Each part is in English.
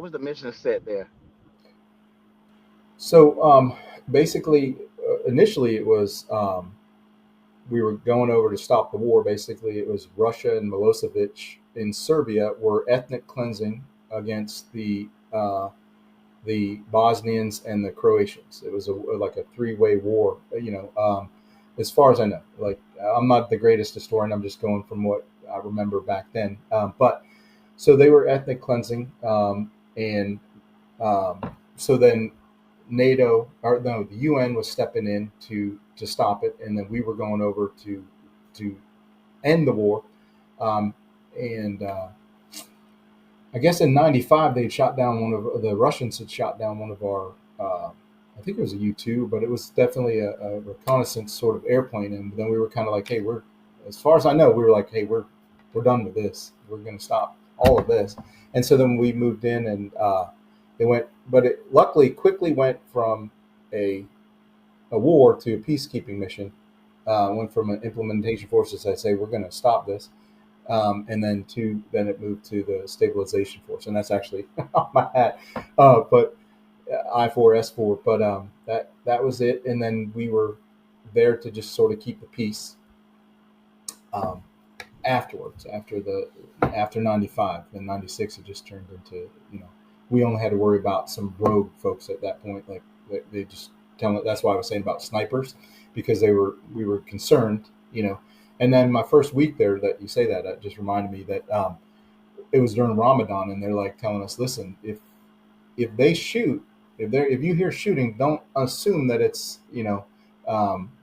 What was the mission set there? So basically, initially it was we were going over to stop the war. Basically, it was Russia and Milosevic in Serbia were ethnic cleansing against the Bosnians and the Croatians. It was like a three-way war. As far as I know, like I'm not the greatest historian. I'm just going from what I remember back then. But so they were ethnic cleansing, and so then NATO, or no, the UN was stepping in to stop it, and then we were going over to end the war. Um, and I guess in '95 they shot down one of the Russians had shot down one of our. I think it was a U-2, but it was definitely a reconnaissance sort of airplane. And then we were kind of like, hey, as far as I know, we were like, hey, we're done with this. We're going to stop all of this. And so then we moved in, and it went, but it luckily quickly went from a a war to a peacekeeping mission. Went from an implementation forces that say we're going to stop this, and then it moved to the stabilization force, and that's actually on my hat. But I4S4, but that was it, and then we were there to just sort of keep the peace. Um, Afterwards, after '95 and '96, it just turned into we only had to worry about some rogue folks at that point. Like they just tell me that's why I was saying about snipers because we were concerned. And then my first week there, that you say that just reminded me that it was during Ramadan, and they're like telling us, listen, if they shoot, if you hear shooting, don't assume that it's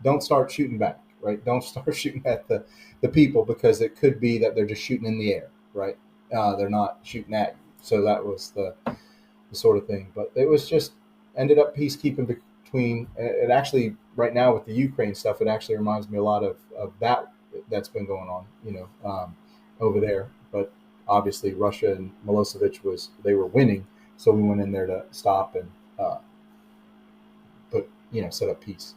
don't start shooting back, right? Don't start shooting at the people because it could be that they're just shooting in the air, right? They're not shooting at you. So that was the sort of thing. But it was just ended up peacekeeping between. It actually right now with the Ukraine stuff, it actually reminds me a lot of that's been going on, over there. But obviously Russia and Milosevic they were winning, so we went in there to stop and put set up peace.